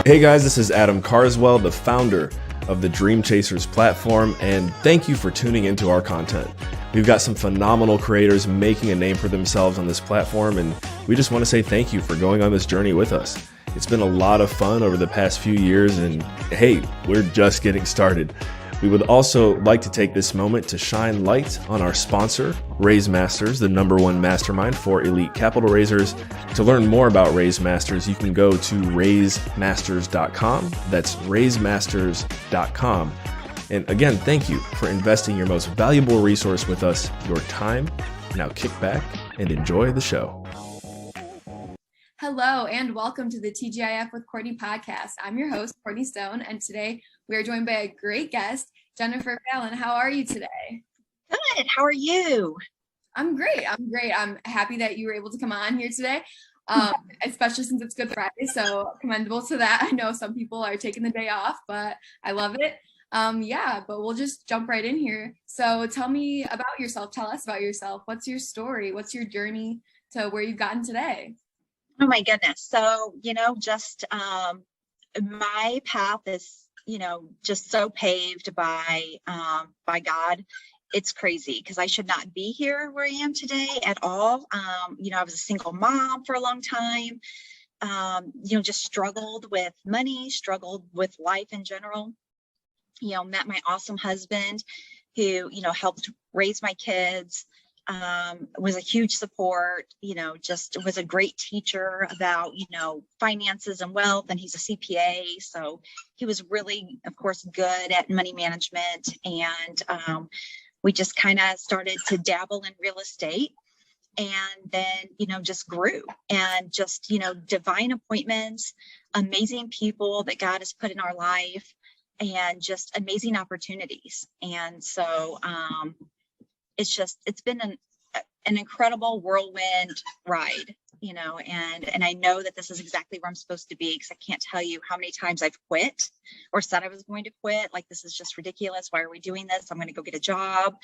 Hey guys, this is Adam Carswell, the founder of the Dream Chasers platform, and thank you for tuning into our content. We've got some phenomenal creators making a name for themselves on this platform, and we just want to say thank you for going on this journey with us. It's been a lot of fun over the past few years, and hey, we're just getting started. We would also like to take this moment to shine light on our sponsor, Raise Masters, the #1 mastermind for elite capital raisers. To learn more about Raise Masters, you can go to raisemasters.com. That's raisemasters.com. And again, thank you for investing your most valuable resource with us, your time. Now kick back and enjoy the show. Hello, and welcome to the TGIF with Courtney podcast. I'm your host, Courtney Stone, and today we are joined by a great guest, Jennifer Fallon. How are you today? Good. How are you? I'm great. I'm happy that you were able to come on here today, especially since it's Good Friday, so commendable to that. I know some people are taking the day off, but I love it. But we'll just jump right in here. So tell me about yourself. Tell us about yourself. What's your story? What's your journey to where you've gotten today? Oh my goodness. So, my path is, just so paved by God. It's crazy because I should not be here where I am today at all. I was a single mom for a long time, just struggled with money, struggled with life in general, met my awesome husband who, helped raise my kids. Was a huge support, just was a great teacher about, finances and wealth. And he's a CPA. So he was really, of course, good at money management. And we just kind of started to dabble in real estate and then, just grew and just, divine appointments, amazing people that God has put in our life and just amazing opportunities. And so, it's been an incredible whirlwind ride, and I know that this is exactly where I'm supposed to be because I can't tell you how many times I've quit or said I was going to quit. Like, this is just ridiculous. Why are we doing this? I'm going to go get a job.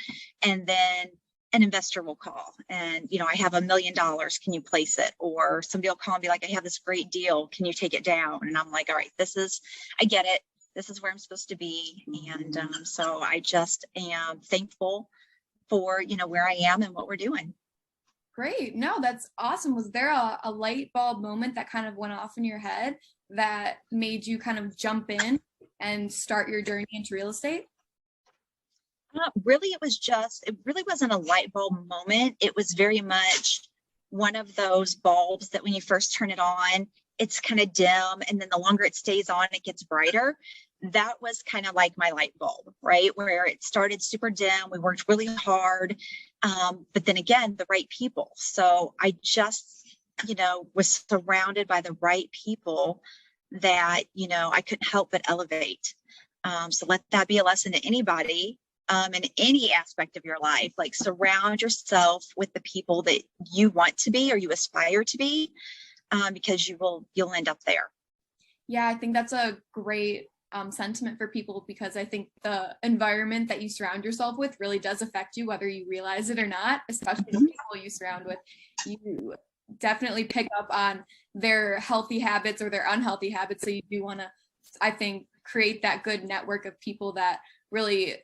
And then an investor will call and, I have $1 million. Can you place it? Or somebody will call and be like, I have this great deal. Can you take it down? And I'm like, all right, I get it. This is where I'm supposed to be. And so I just am thankful for, where I am and what we're doing. Great. No, that's awesome. Was there a light bulb moment that kind of went off in your head that made you kind of jump in and start your journey into real estate? Really, it really wasn't a light bulb moment. It was very much one of those bulbs that when you first turn it on, it's kind of dim. And then the longer it stays on, it gets brighter. That was kind of like my light bulb, right? Where it started super dim. We worked really hard. But then again, the right people. So I just, was surrounded by the right people that, I couldn't help but elevate. So let that be a lesson to anybody in any aspect of your life. Like, surround yourself with the people that you want to be or you aspire to be, because you'll end up there. Yeah, I think that's a great sentiment for people, because I think the environment that you surround yourself with really does affect you, whether you realize it or not, especially the people you surround with. You definitely pick up on their healthy habits or their unhealthy habits. So you do want to, I think, create that good network of people that really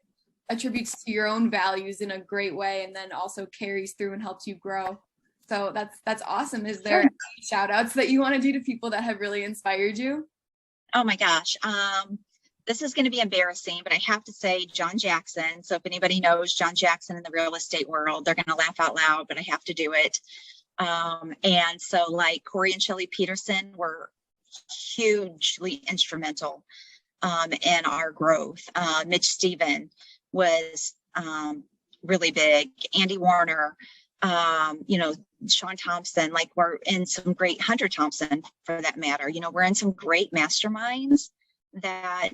attributes to your own values in a great way, and then also carries through and helps you grow. So that's awesome. Is there any shout outs that you want to do to people that have really inspired you? Oh my gosh. This is going to be embarrassing, but I have to say John Jackson. So if anybody knows John Jackson in the real estate world, they're going to laugh out loud, but I have to do it. And so like Corey and Shelley Peterson were hugely instrumental in our growth. Mitch Stephen was really big. Andy Warner, Sean Thompson, like we're in some great, Hunter Thompson for that matter, we're in some great masterminds that,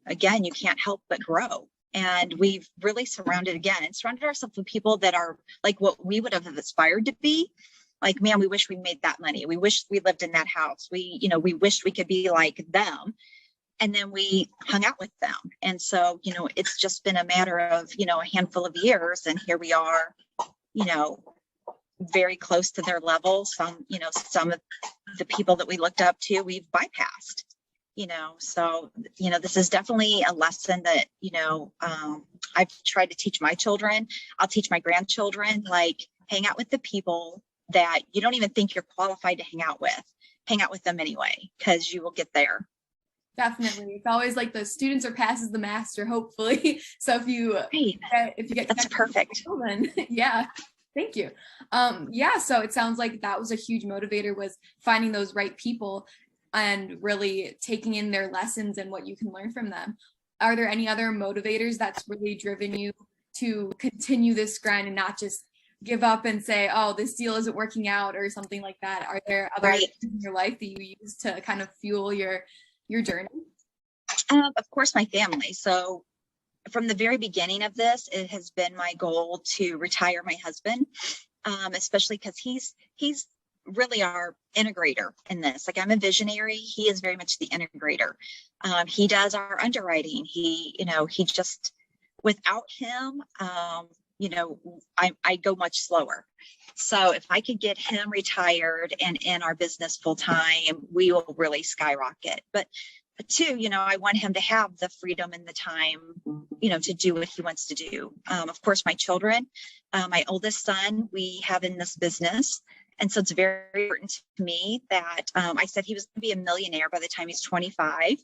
again, you can't help but grow. And we've really surrounded ourselves with people that are like what we would have aspired to be. Like, man, we wish we made that money. We wish we lived in that house. We wished we could be like them. And then we hung out with them. And so, it's just been a matter of, a handful of years. And here we are, very close to their level. Some of the people that we looked up to, we've bypassed, So, this is definitely a lesson that, I've tried to teach my children. I'll teach my grandchildren, like, hang out with the people that you don't even think you're qualified to hang out with. Hang out with them anyway, because you will get there. Definitely. It's always like the students are passes the master, hopefully. So if you get that's perfect. Then yeah. Thank you. So it sounds like that was a huge motivator, was finding those right people and really taking in their lessons and what you can learn from them. Are there any other motivators that's really driven you to continue this grind and not just give up and say, oh, this deal isn't working out or something like that? Are there other things in your life that you use to kind of fuel your journey? Of course, my family. So from the very beginning of this, it has been my goal to retire my husband, especially because he's really our integrator in this. Like, I'm a visionary. He is very much the integrator. He does our underwriting. He just, without him, I go much slower. So if I could get him retired and in our business full time, we will really skyrocket. But two, I want him to have the freedom and the time, to do what he wants to do. Of course, my children, my oldest son, we have in this business. And so it's very important to me that I said he was going to be a millionaire by the time he's 25.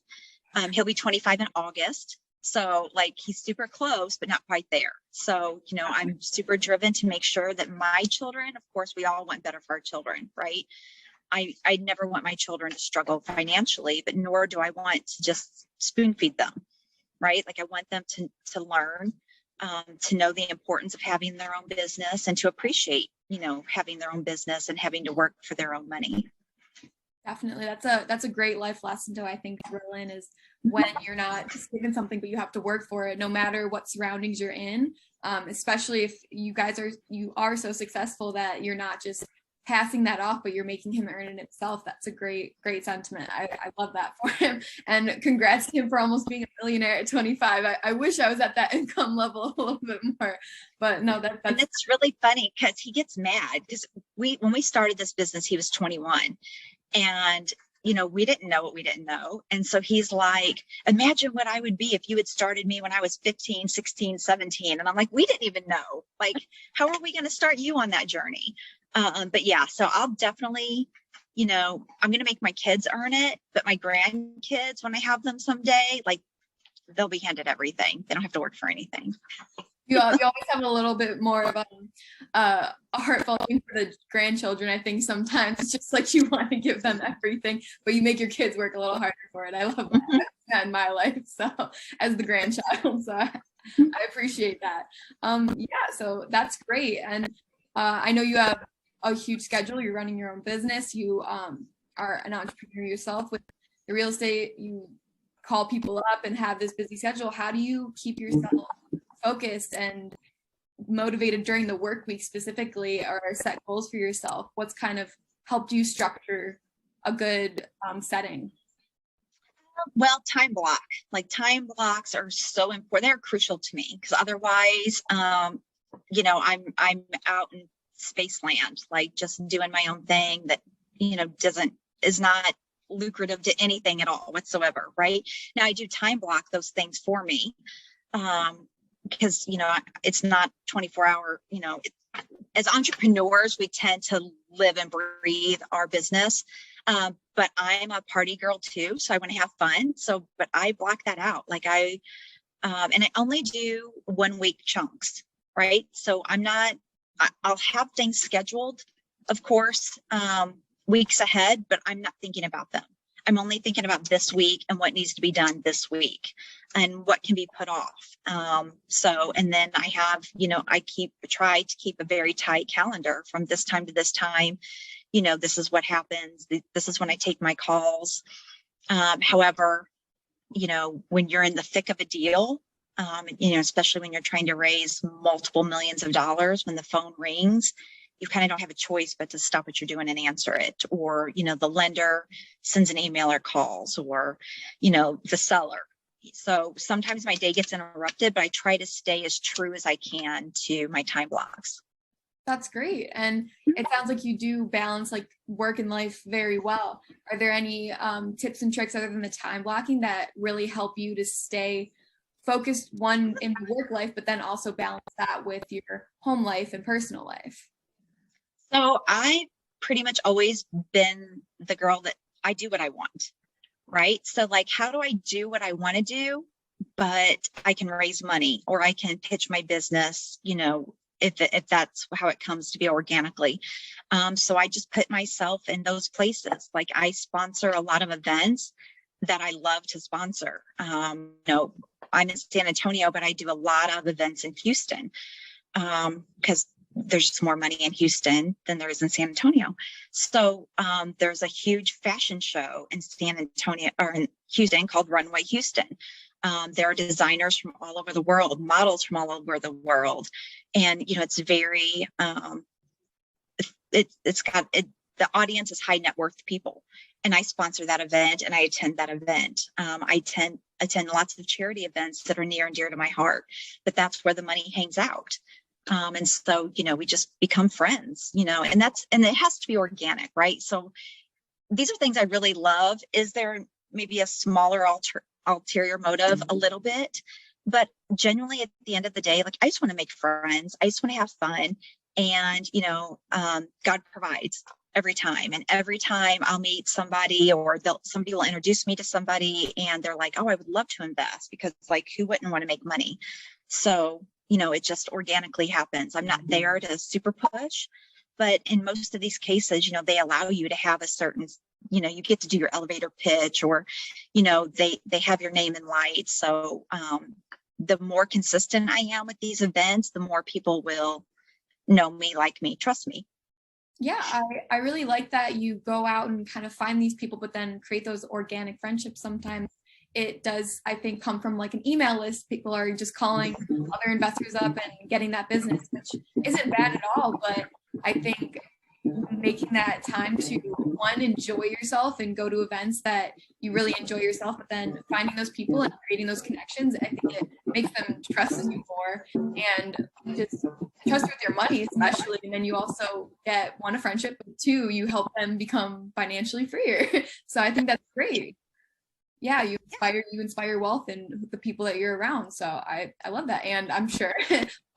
He'll be 25 in August. So, like, he's super close, but not quite there. So, I'm super driven to make sure that my children, of course, we all want better for our children, right? I never want my children to struggle financially, but nor do I want to just spoon feed them, right? Like, I want them to learn, to know the importance of having their own business and to appreciate, having their own business and having to work for their own money. Definitely. That's a great life lesson to, I think, drill in, is when you're not just given something, but you have to work for it, no matter what surroundings you're in. Especially if you are so successful that you're not just passing that off, but you're making him earn it himself. That's a great sentiment. I love that for him. And congrats to him for almost being a millionaire at 25. I wish I was at that income level a little bit more, but no, and it's really funny because he gets mad because when we started this business, he was 21. And, we didn't know what we didn't know. And so he's like, imagine what I would be if you had started me when I was 15, 16, 17. And I'm like, we didn't even know. Like, how are we going to start you on that journey? But yeah, so I'll definitely, I'm going to make my kids earn it. But my grandkids, when I have them someday, like, they'll be handed everything. They don't have to work for anything. You always have a little bit more of a heartfelt thing for the grandchildren. I think sometimes it's just like you want to give them everything, but you make your kids work a little harder for it. I love that in my life, so as the grandchild, so I appreciate that. So that's great. And I know you have a huge schedule. You're running your own business. You are an entrepreneur yourself with the real estate. You call people up and have this busy schedule. How do you keep yourself focused and motivated during the work week specifically, or set goals for yourself? What's kind of helped you structure a good setting? Well, time blocks are so important. They're crucial to me because otherwise, I'm out in space land, like just doing my own thing that, is not lucrative to anything at all whatsoever. Right now, I do time block those things for me. Because, it's not 24-hour, as entrepreneurs, we tend to live and breathe our business. But I'm a party girl too. So I want to have fun. But I block that out. Like and I only do 1 week chunks, right? So I'll have things scheduled, of course, weeks ahead, but I'm not thinking about them. I'm only thinking about this week and what needs to be done this week and what can be put off. And then I have, I try to keep a very tight calendar from this time to this time. This is what happens. This is when I take my calls. However, when you're in the thick of a deal, especially when you're trying to raise multiple millions of dollars, when the phone rings, you kind of don't have a choice but to stop what you're doing and answer it. Or, the lender sends an email or calls, or, the seller. So sometimes my day gets interrupted, but I try to stay as true as I can to my time blocks. That's great. And it sounds like you do balance like work and life very well. Are there any tips and tricks other than the time blocking that really help you to stay focused, one in work life, but then also balance that with your home life and personal life? So I pretty much always been the girl that I do what I want, right? So like, how do I do what I want to do, but I can raise money or I can pitch my business, if that's how it comes to be organically. So I just put myself in those places. Like I sponsor a lot of events that I love to sponsor. I'm in San Antonio, but I do a lot of events in Houston because there's just more money in Houston than there is in San Antonio. So there's a huge fashion show in San Antonio or in Houston called Runway Houston. There are designers from all over the world, models from all over the world. And, it's very, the audience is high net worth people. And I sponsor that event and I attend that event. I attend lots of charity events that are near and dear to my heart, but that's where the money hangs out. And so, we just become friends, and it has to be organic, right? So these are things I really love. Is there maybe a smaller ulterior motive a little bit, but genuinely at the end of the day, like I just want to make friends. I just want to have fun. And, God provides every time. And every time I'll meet somebody or somebody will introduce me to somebody and they're like, oh, I would love to invest because like, who wouldn't want to make money? So, it just organically happens. I'm not there to super push, but in most of these cases, they allow you to have a certain, you get to do your elevator pitch or, they have your name in lights. So the more consistent I am with these events, the more people will know me, like me, trust me. Yeah, I really like that you go out and kind of find these people, but then create those organic friendships. Sometimes it does, I think, come from like an email list. People are just calling other investors up and getting that business, which isn't bad at all. But I think making that time to one, enjoy yourself and go to events that you really enjoy yourself, but then finding those people and creating those connections, I think it makes them trust you more and just trust with your money, especially. And then you also get one, a friendship, but two, you help them become financially freer. So I think that's great. Yeah, you inspire wealth in the people that you're around. So I love that. And I'm sure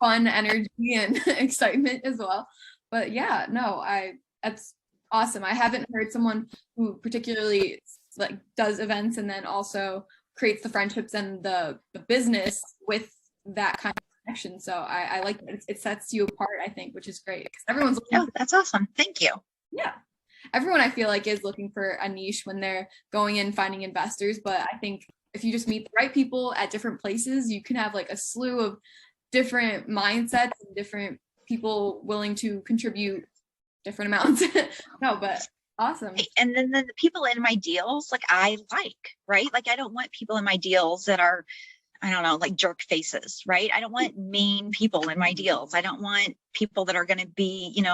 fun, energy, and excitement as well. But yeah, no, that's awesome. I haven't heard someone who particularly like does events and then also creates the friendships and the business with that kind of connection. So I like it. It sets you apart, I think, which is great because everyone's looking. Oh, that's awesome. Thank you. Yeah. Everyone I feel like is looking for a niche when they're going in finding investors. But I think if you just meet the right people at different places, you can have like a slew of different mindsets and different people willing to contribute different amounts. No, but awesome. And then the people in my deals, like right? Like I don't want people in my deals that are, I don't know, like jerk faces, right? I don't want mean people in my deals. I don't want people that are going to be,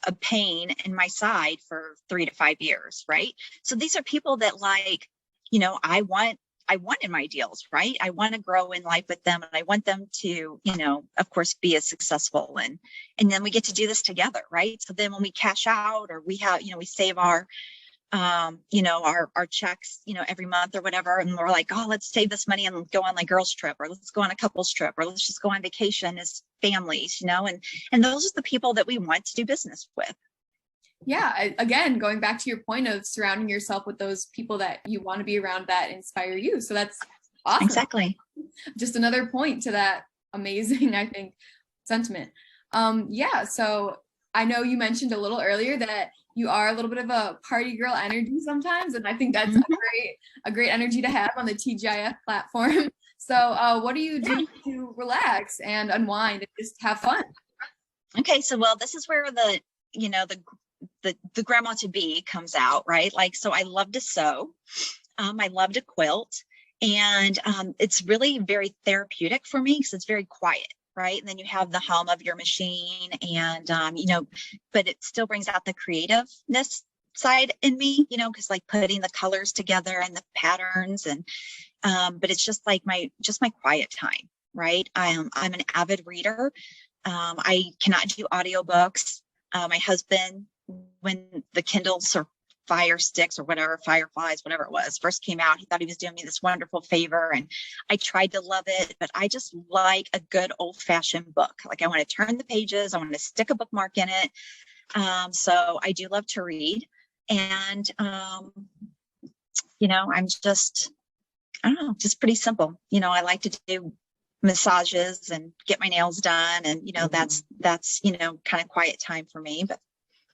a pain in my side for 3 to 5 years, right? So these are people that like, I want in my deals, right? I want to grow in life with them and I want them to, of course, be as successful and then we get to do this together, right? So then when we cash out or we have, we save our checks, every month or whatever. And we're like, oh, let's save this money and go on like girls trip, or let's go on a couples trip, or let's just go on vacation as families, and those are the people that we want to do business with. Yeah. Again, going back to your point of surrounding yourself with those people that you want to be around that inspire you. So that's awesome. Exactly. Just another point to that amazing, I think, sentiment. Yeah. So I know you mentioned a little earlier that you are a little bit of a party girl energy sometimes. And I think that's a great energy to have on the TGIF platform. So what do you do to relax and unwind and just have fun? Okay. So, well, this is where the grandma to be comes out, right? Like, so I love to sew. I love to quilt. And it's really very therapeutic for me because it's very quiet. Right. And then you have the hum of your machine and, but it still brings out the creativeness side in me, because like putting the colors together and the patterns and, but it's just like my quiet time. Right. I'm an avid reader. I cannot do audiobooks. My husband, when the Kindles or Fire Sticks or whatever, Fireflies, whatever it was, first came out, he thought he was doing me this wonderful favor. And I tried to love it, but I just like a good old fashioned book. Like I want to turn the pages. I want to stick a bookmark in it. So I do love to read. And, I'm just, I don't know, just pretty simple. I like to do massages and get my nails done. And, that's, kind of quiet time for me, but.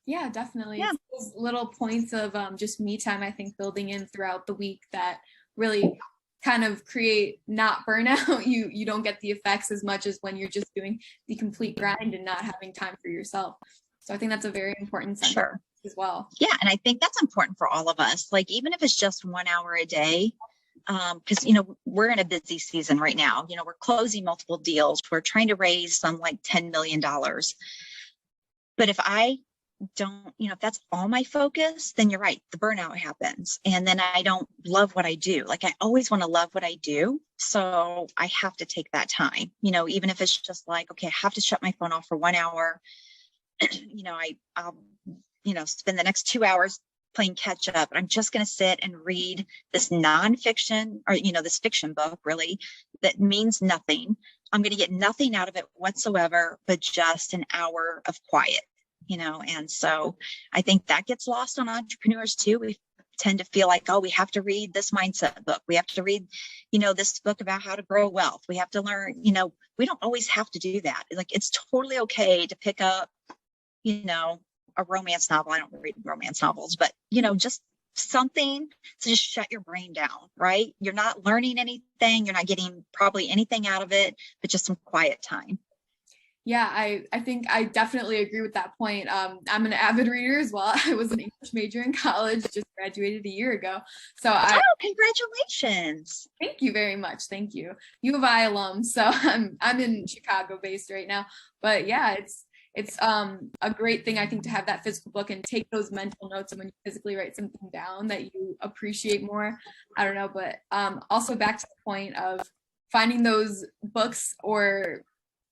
Yeah, definitely. Yeah. It's those little points of just me time, I think, building in throughout the week that really kind of create not burnout. You don't get the effects as much as when you're just doing the complete grind and not having time for yourself. So I think that's a very important sentence as well. Yeah. And I think that's important for all of us. Like, even if it's just 1 hour a day, because, we're in a busy season right now. We're closing multiple deals. We're trying to raise some like $10 million. But if I don't, if that's all my focus, then you're right, the burnout happens. And then I don't love what I do. Like, I always want to love what I do. So I have to take that time, even if it's just like, okay, I have to shut my phone off for 1 hour. I'll spend the next 2 hours playing catch up. I'm just going to sit and read this nonfiction or, this fiction book really that means nothing. I'm going to get nothing out of it whatsoever, but just an hour of quiet. And so I think that gets lost on entrepreneurs too. We tend to feel like, oh, we have to read this mindset book. We have to read, this book about how to grow wealth. We have to learn, we don't always have to do that. Like, it's totally okay to pick up, a romance novel. I don't read romance novels, but, just something to just shut your brain down, right? You're not learning anything. You're not getting probably anything out of it, but just some quiet time. Yeah, I think I definitely agree with that point. I'm an avid reader as well. I was an English major in college, just graduated a year ago. So congratulations. Thank you very much. Thank you. U of I alum. So I'm in Chicago based right now. But yeah, it's a great thing, I think, to have that physical book and take those mental notes, and when you physically write something down that you appreciate more. I don't know, but also back to the point of finding those books or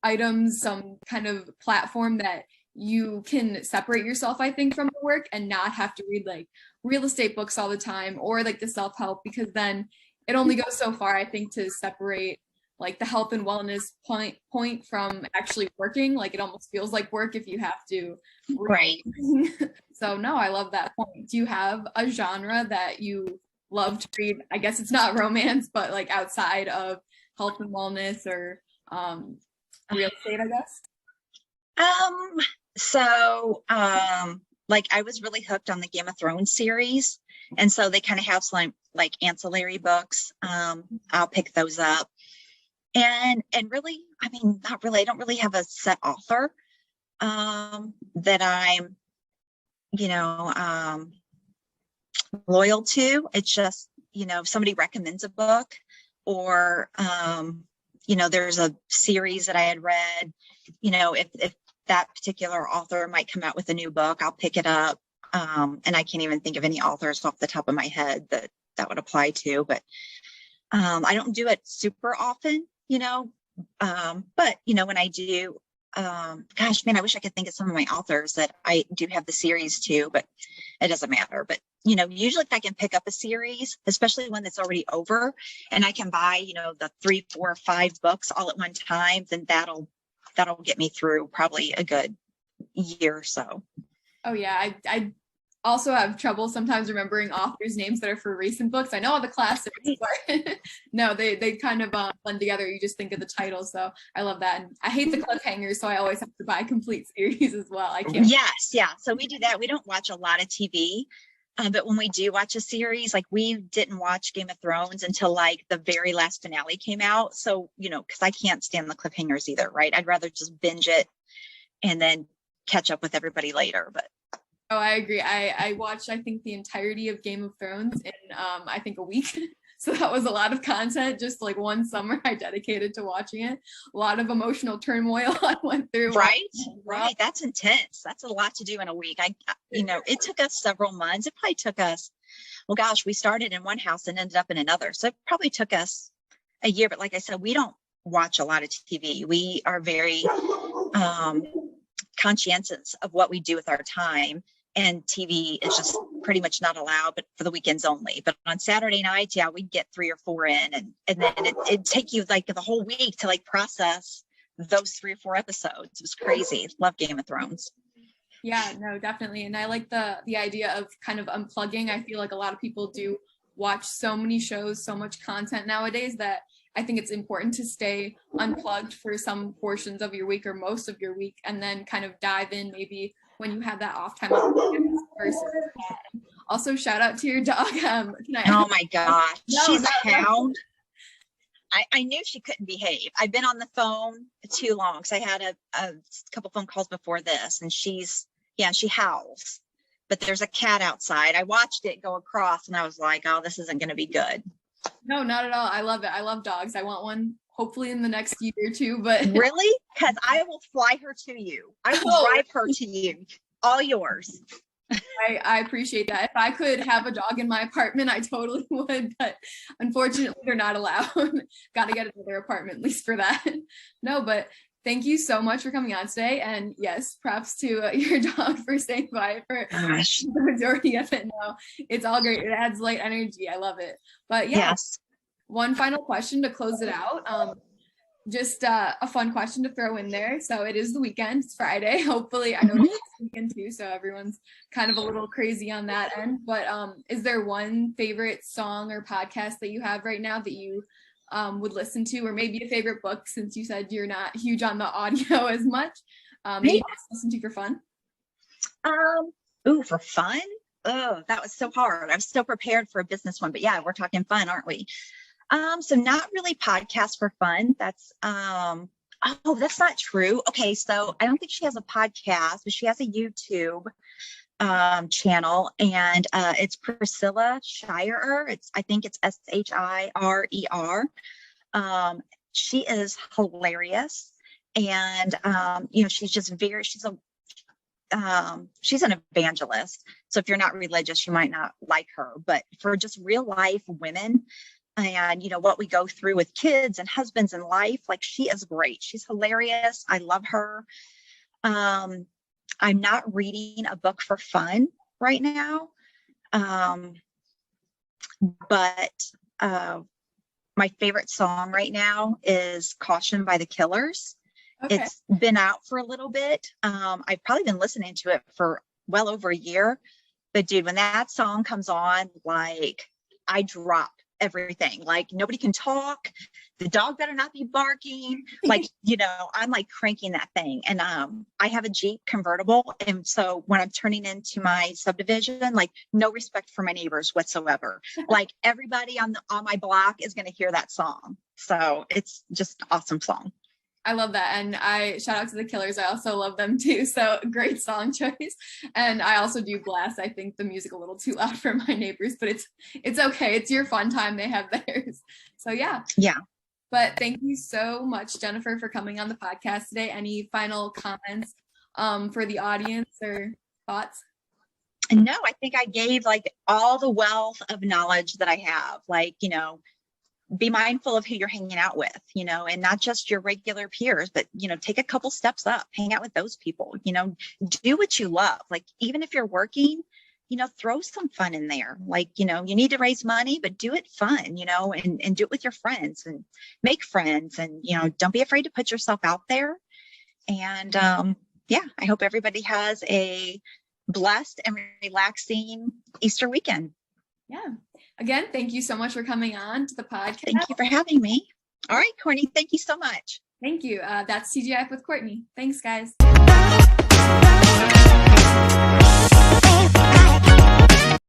items, some kind of platform that you can separate yourself, I think, from the work and not have to read like real estate books all the time or like the self-help, because then it only goes so far, I think, to separate like the health and wellness point from actually working. Like, it almost feels like work if you have to. Right. So no, I love that point. Do you have a genre that you love to read? I guess it's not romance, but like outside of health and wellness or real estate, I guess. Like, I was really hooked on the Game of Thrones series, and so they kind of have some like ancillary books. I'll pick those up, and really, I mean, not really. I don't really have a set author that I'm, loyal to. It's just, if somebody recommends a book, or there's a series that I had read, if that particular author might come out with a new book, I'll pick it up. And I can't even think of any authors off the top of my head that would apply to, but I don't do it super often, but when I do, gosh, man, I wish I could think of some of my authors that I do have the series to, but it doesn't matter. But, usually if I can pick up a series, especially one that's already over, and I can buy, the 3, 4, 5 books all at one time, then that'll get me through probably a good year or so. Oh yeah. I also have trouble sometimes remembering authors' names that are for recent books. I know all the classics, but no, they kind of blend together. You just think of the title. So I love that. And I hate the cliffhangers, so I always have to buy complete series as well. I can't. Yes. Yeah. So we do that. We don't watch a lot of TV. But when we do watch a series, like, we didn't watch Game of Thrones until like the very last finale came out. So, because I can't stand the cliffhangers either, right? I'd rather just binge it and then catch up with everybody later. But oh, I agree. I watched, I think, the entirety of Game of Thrones in I think a week. So that was a lot of content. Just like one summer I dedicated to watching it. A lot of emotional turmoil I went through. Right. That's intense. That's a lot to do in a week. It took us several months. It probably took us, well, gosh, we started in one house and ended up in another. So it probably took us a year. But like I said, we don't watch a lot of TV. We are very, conscientious of what we do with our time. And TV is just pretty much not allowed, but for the weekends only. But on Saturday nights, yeah, we'd get 3 or 4 in, and then it'd take you like the whole week to like process those 3 or 4 episodes. It was crazy. Love Game of Thrones. Yeah, no, definitely. And I like the idea of kind of unplugging. I feel like a lot of people do watch so many shows, so much content nowadays, that I think it's important to stay unplugged for some portions of your week or most of your week, and then kind of dive in maybe when you have that off time. Versus also, shout out to your dog. Oh my gosh, she's a hound. I knew she couldn't behave. I've been on the phone too long because I had a couple phone calls before this, and she howls. But there's a cat outside. I watched it go across, and I was like, oh, this isn't going to be good. No, not at all. I love it. I love dogs. I want one hopefully in the next year or two. But really? Because I will fly her to you. I will drive her to you. All yours. I appreciate that. If I could have a dog in my apartment, I totally would, but unfortunately they're not allowed. Got to get another apartment at least for that. No, but thank you so much for coming on today. And yes, props to your dog for staying by for the majority of it. No, it's all great. It adds light energy. I love it. But yeah, yes. One final question to close it out. Just a fun question to throw in there. So it is the weekend, it's Friday. Hopefully, I know it's weekend too, so everyone's kind of a little crazy on that end. But is there one favorite song or podcast that you have right now that you would listen to, or maybe a favorite book, since you said you're not huge on the audio as much? Maybe just listen to for fun. For fun? Oh, that was so hard. I was so prepared for a business one, but yeah, we're talking fun, aren't we? So not really podcast for fun. That's, that's not true. Okay. So I don't think she has a podcast, but she has a YouTube, channel, and, it's Priscilla Shirer. I think it's Shirer. She is hilarious. And, she's an evangelist. So if you're not religious, you might not like her, but for just real life women, and what we go through with kids and husbands in life, like, she is great. She's hilarious. I love her. I'm not reading a book for fun right now. But my favorite song right now is Caution by the Killers. Okay. It's been out for a little bit. I've probably been listening to it for well over a year, but dude, when that song comes on, like, I drop everything. Like, nobody can talk, the dog better not be barking, like, I'm like cranking that thing. And I have a Jeep convertible, and so when I'm turning into my subdivision, like, no respect for my neighbors whatsoever. Like, everybody on my block is going to hear that song. So it's just an awesome song. I love that. And I shout out to the Killers. I also love them too. So great song choice. And I also do blast, I think, the music a little too loud for my neighbors, but it's okay. It's your fun time. They have theirs. So yeah. Yeah. But thank you so much, Jennifer, for coming on the podcast today. Any final comments for the audience or thoughts? No, I think I gave like all the wealth of knowledge that I have, like, be mindful of who you're hanging out with, and not just your regular peers, but, take a couple steps up, hang out with those people, do what you love. Like, even if you're working, throw some fun in there. Like, you need to raise money, but do it fun, and do it with your friends and make friends, and, don't be afraid to put yourself out there. And, I hope everybody has a blessed and relaxing Easter weekend. Yeah. Again, thank you so much for coming on to the podcast. Thank you for having me. All right, Courtney, thank you so much. Thank you. That's TGIF with Courtney. Thanks, guys.